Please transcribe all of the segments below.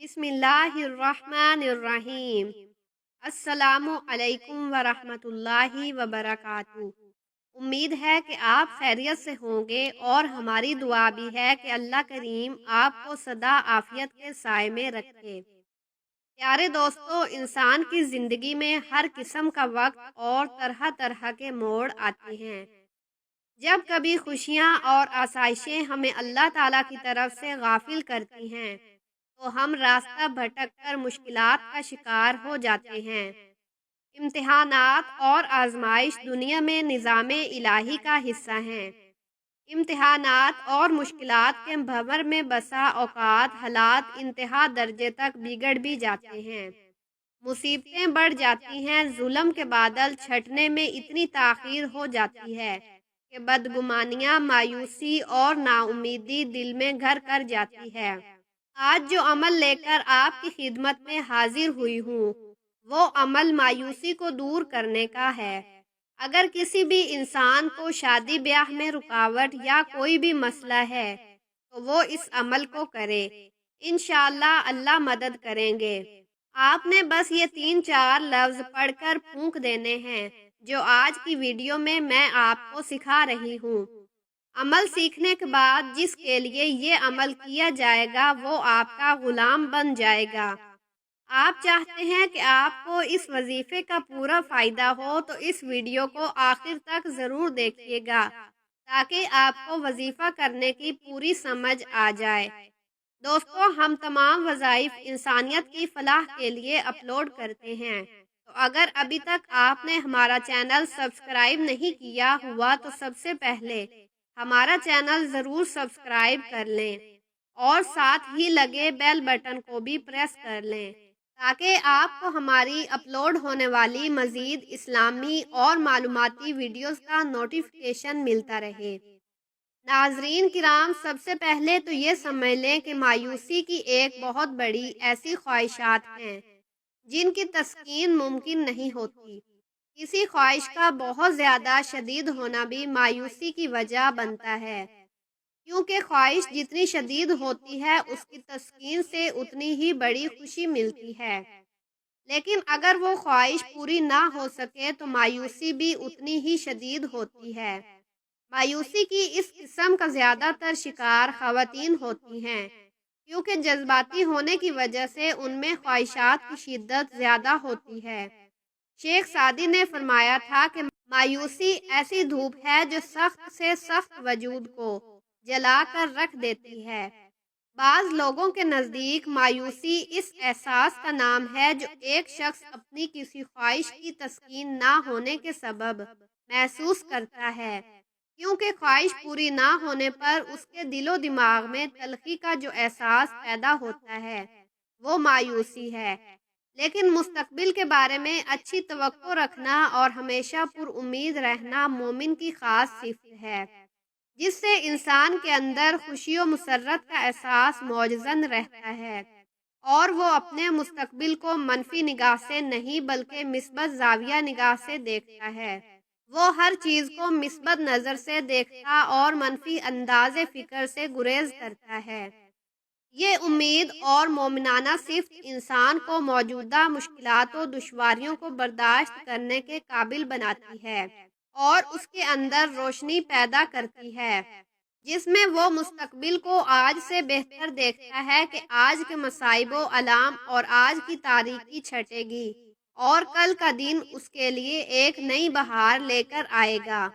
بسم اللہ الرحمن الرحیم۔ السلام علیکم ورحمۃ اللہ وبرکاتہ۔ امید ہے کہ آپ خیریت سے ہوں گے اور ہماری دعا بھی ہے کہ اللہ کریم آپ کو سدا عافیت کے سائے میں رکھے۔ پیارے دوستو، انسان کی زندگی میں ہر قسم کا وقت اور طرح طرح کے موڑ آتے ہیں۔ جب کبھی خوشیاں اور آسائشیں ہمیں اللہ تعالیٰ کی طرف سے غافل کرتی ہیں تو ہم راستہ بھٹک کر مشکلات کا شکار ہو جاتے ہیں۔ امتحانات اور آزمائش دنیا میں نظام الہی کا حصہ ہیں۔ امتحانات اور مشکلات کے بھنور میں بسا اوقات حالات انتہا درجے تک بگڑ بھی جاتے ہیں۔ مصیبتیں بڑھ جاتی ہیں، ظلم کے بادل چھٹنے میں اتنی تاخیر ہو جاتی ہے کہ بدگمانیاں، مایوسی اور ناامیدی دل میں گھر کر جاتی ہے۔ آج جو عمل لے کر آپ کی خدمت میں حاضر ہوئی ہوں وہ عمل مایوسی کو دور کرنے کا ہے۔ اگر کسی بھی انسان کو شادی بیاہ میں رکاوٹ یا کوئی بھی مسئلہ ہے تو وہ اس عمل کو کرے، انشاءاللہ اللہ مدد کریں گے۔ آپ نے بس یہ 3-4 لفظ پڑھ کر پھونک دینے ہیں جو آج کی ویڈیو میں آپ کو سکھا رہی ہوں۔ عمل سیکھنے کے بعد جس کے لیے یہ عمل کیا جائے گا وہ آپ کا غلام بن جائے گا۔ آپ چاہتے ہیں کہ آپ کو اس وظیفے کا پورا فائدہ ہو تو اس ویڈیو کو آخر تک ضرور دیکھیے گا تاکہ آپ کو وظیفہ کرنے کی پوری سمجھ آ جائے۔ دوستو، ہم تمام وظائف انسانیت کی فلاح کے لیے اپلوڈ کرتے ہیں، تو اگر ابھی تک آپ نے ہمارا چینل سبسکرائب نہیں کیا ہوا تو سب سے پہلے ہمارا چینل ضرور سبسکرائب کر لیں اور ساتھ ہی لگے بیل بٹن کو بھی پریس کر لیں تاکہ آپ کو ہماری اپلوڈ ہونے والی مزید اسلامی اور معلوماتی ویڈیوز کا نوٹیفیکیشن ملتا رہے۔ ناظرین کرام، سب سے پہلے تو یہ سمجھ لیں کہ مایوسی کی ایک بہت بڑی ایسی خواہشات ہیں جن کی تسکین ممکن نہیں ہوتی۔ کسی خواہش کا بہت زیادہ شدید ہونا بھی مایوسی کی وجہ بنتا ہے، کیونکہ خواہش جتنی شدید ہوتی ہے اس کی تسکین سے اتنی ہی بڑی خوشی ملتی ہے، لیکن اگر وہ خواہش پوری نہ ہو سکے تو مایوسی بھی اتنی ہی شدید ہوتی ہے۔ مایوسی کی اس قسم کا زیادہ تر شکار خواتین ہوتی ہیں، کیونکہ جذباتی ہونے کی وجہ سے ان میں خواہشات کی شدت زیادہ ہوتی ہے۔ شیخ سعدی نے فرمایا تھا کہ مایوسی ایسی دھوپ ہے جو سخت سے سخت وجود کو جلا کر رکھ دیتی ہے۔ بعض لوگوں کے نزدیک مایوسی اس احساس کا نام ہے جو ایک شخص اپنی کسی خواہش کی تسکین نہ ہونے کے سبب محسوس کرتا ہے، کیونکہ خواہش پوری نہ ہونے پر اس کے دل و دماغ میں تلخی کا جو احساس پیدا ہوتا ہے وہ مایوسی ہے۔ لیکن مستقبل کے بارے میں اچھی توقع رکھنا اور ہمیشہ پر امید رہنا مومن کی خاص صفت ہے، جس سے انسان کے اندر خوشی و مسرت کا احساس موجزن رہتا ہے اور وہ اپنے مستقبل کو منفی نگاہ سے نہیں بلکہ مثبت زاویہ نگاہ سے دیکھتا ہے۔ وہ ہر چیز کو مثبت نظر سے دیکھتا اور منفی انداز فکر سے گریز کرتا ہے۔ یہ امید اور مومنانہ صفت انسان کو موجودہ مشکلات و دشواریوں کو برداشت کرنے کے قابل بناتی ہے اور اس کے اندر روشنی پیدا کرتی ہے، جس میں وہ مستقبل کو آج سے بہتر دیکھتا ہے کہ آج کے مصائب و الام اور آج کی تاریکی چھٹے گی اور کل کا دن اس کے لیے ایک نئی بہار لے کر آئے گا۔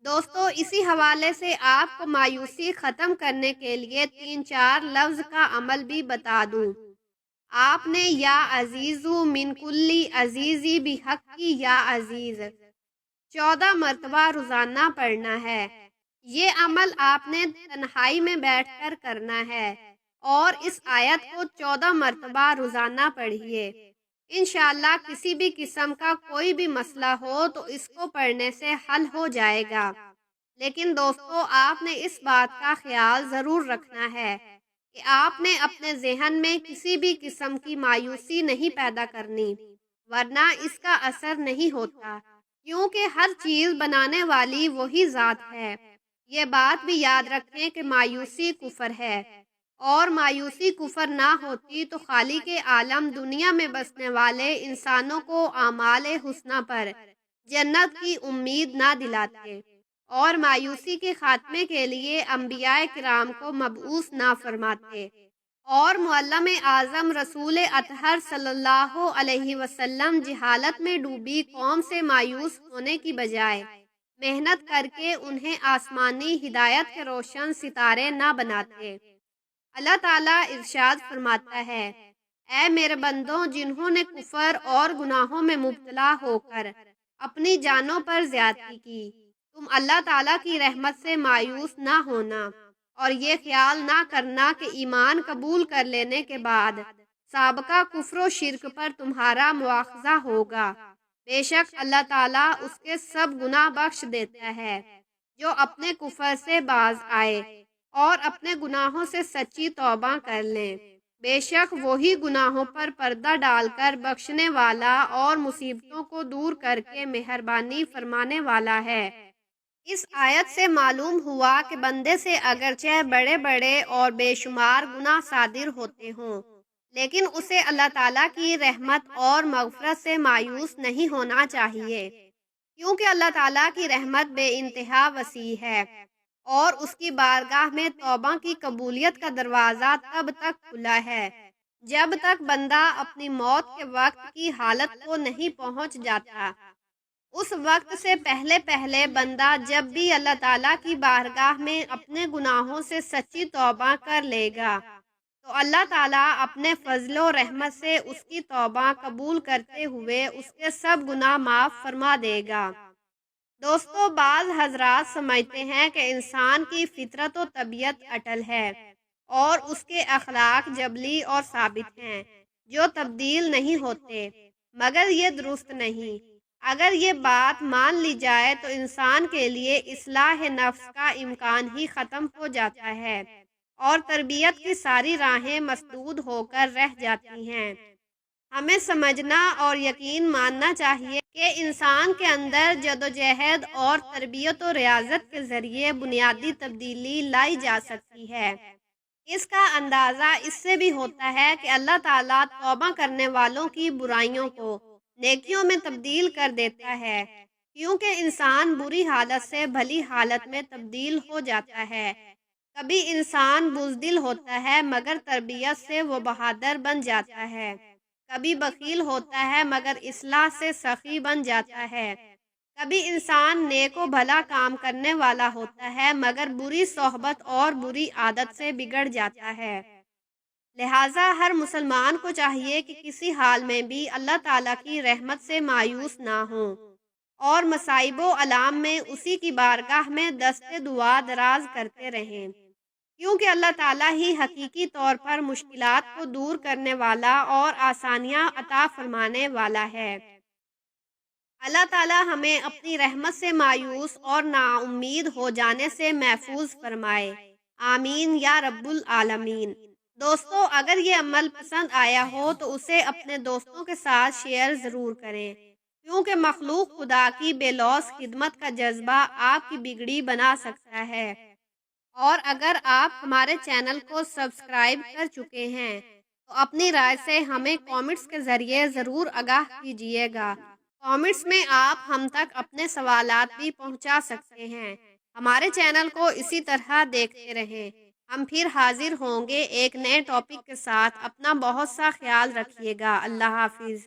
دوستو، اسی حوالے سے آپ کو مایوسی ختم کرنے کے لیے 3-4 لفظ کا عمل بھی بتا دوں۔ آپ نے یا عزیزو من کلی عزیزی بحقی یا عزیز 14 مرتبہ روزانہ پڑھنا ہے۔ یہ عمل آپ نے تنہائی میں بیٹھ کر کرنا ہے اور اس آیت کو 14 مرتبہ روزانہ پڑھیے۔ انشاءاللہ کسی بھی قسم کا کوئی بھی مسئلہ ہو تو اس کو پڑھنے سے حل ہو جائے گا۔ لیکن دوستو، آپ نے اس بات کا خیال ضرور رکھنا ہے کہ آپ نے اپنے ذہن میں کسی بھی قسم کی مایوسی نہیں پیدا کرنی، ورنہ اس کا اثر نہیں ہوتا، کیونکہ ہر چیز بنانے والی وہی ذات ہے۔ یہ بات بھی یاد رکھیں کہ مایوسی کفر ہے، اور مایوسی کفر نہ ہوتی تو خالق عالم دنیا میں بسنے والے انسانوں کو اعمال حسنہ پر جنت کی امید نہ دلاتے اور مایوسی کے خاتمے کے لیے انبیاء کرام کو مبعوث نہ فرماتے اور معلم اعظم رسول اطہر صلی اللہ علیہ وسلم جہالت میں ڈوبی قوم سے مایوس ہونے کی بجائے محنت کر کے انہیں آسمانی ہدایت کے روشن ستارے نہ بناتے۔ اللہ تعالیٰ ارشاد فرماتا ہے، اے میرے بندوں جنہوں نے کفر اور گناہوں میں مبتلا ہو کر اپنی جانوں پر زیادتی کی، تم اللہ تعالیٰ کی رحمت سے مایوس نہ ہونا اور یہ خیال نہ کرنا کہ ایمان قبول کر لینے کے بعد سابقہ کفر و شرک پر تمہارا مواخذہ ہوگا۔ بے شک اللہ تعالیٰ اس کے سب گناہ بخش دیتا ہے جو اپنے کفر سے باز آئے اور اپنے گناہوں سے سچی توبہ کر لیں۔ بے شک وہی گناہوں پر پردہ ڈال کر بخشنے والا اور مصیبتوں کو دور کر کے مہربانی فرمانے والا ہے۔ اس آیت سے معلوم ہوا کہ بندے سے اگرچہ بڑے بڑے اور بے شمار گناہ صادر ہوتے ہوں لیکن اسے اللہ تعالیٰ کی رحمت اور مغفرت سے مایوس نہیں ہونا چاہیے، کیونکہ اللہ تعالیٰ کی رحمت بے انتہا وسیع ہے اور اس کی بارگاہ میں توبہ کی قبولیت کا دروازہ تب تک کھلا ہے جب تک بندہ اپنی موت کے وقت کی حالت کو نہیں پہنچ جاتا۔ اس وقت سے پہلے پہلے بندہ جب بھی اللہ تعالیٰ کی بارگاہ میں اپنے گناہوں سے سچی توبہ کر لے گا تو اللہ تعالیٰ اپنے فضل و رحمت سے اس کی توبہ قبول کرتے ہوئے اس کے سب گناہ معاف فرما دے گا۔ دوستو، بعض حضرات سمجھتے ہیں کہ انسان کی فطرت و طبیعت اٹل ہے اور اس کے اخلاق جبلی اور ثابت ہیں جو تبدیل نہیں ہوتے، مگر یہ درست نہیں۔ اگر یہ بات مان لی جائے تو انسان کے لیے اصلاح نفس کا امکان ہی ختم ہو جاتا ہے اور تربیت کی ساری راہیں مسدود ہو کر رہ جاتی ہیں۔ ہمیں سمجھنا اور یقین ماننا چاہیے کہ انسان کے اندر جدوجہد اور تربیت و ریاضت کے ذریعے بنیادی تبدیلی لائی جا سکتی ہے۔ اس کا اندازہ اس سے بھی ہوتا ہے کہ اللہ تعالیٰ توبہ کرنے والوں کی برائیوں کو نیکیوں میں تبدیل کر دیتا ہے، کیونکہ انسان بری حالت سے بھلی حالت میں تبدیل ہو جاتا ہے۔ کبھی انسان بزدل ہوتا ہے مگر تربیت سے وہ بہادر بن جاتا ہے، کبھی بخیل ہوتا ہے مگر اصلاح سے سخی بن جاتا ہے، کبھی انسان نیک و بھلا کام کرنے والا ہوتا ہے مگر بری صحبت اور بری عادت سے بگڑ جاتا ہے۔ لہٰذا ہر مسلمان کو چاہیے کہ کسی حال میں بھی اللہ تعالیٰ کی رحمت سے مایوس نہ ہوں اور مصائب و آلام میں اسی کی بارگاہ میں دست دعا دراز کرتے رہیں، کیونکہ اللہ تعالیٰ ہی حقیقی طور پر مشکلات کو دور کرنے والا اور آسانیاں عطا فرمانے والا ہے۔ اللہ تعالیٰ ہمیں اپنی رحمت سے مایوس اور نا امید ہو جانے سے محفوظ فرمائے، آمین یا رب العالمین۔ دوستو، اگر یہ عمل پسند آیا ہو تو اسے اپنے دوستوں کے ساتھ شیئر ضرور کریں، کیونکہ مخلوق خدا کی بے لوث خدمت کا جذبہ آپ کی بگڑی بنا سکتا ہے۔ اور اگر آپ ہمارے چینل کو سبسکرائب کر چکے ہیں تو اپنی رائے سے ہمیں کامنٹس کے ذریعے ضرور آگاہ کیجیے گا۔ کامنٹس میں آپ ہم تک اپنے سوالات بھی پہنچا سکتے ہیں۔ ہمارے چینل کو اسی طرح دیکھتے رہیں۔ ہم پھر حاضر ہوں گے ایک نئے ٹاپک کے ساتھ۔ اپنا بہت سا خیال رکھیے گا۔ اللہ حافظ۔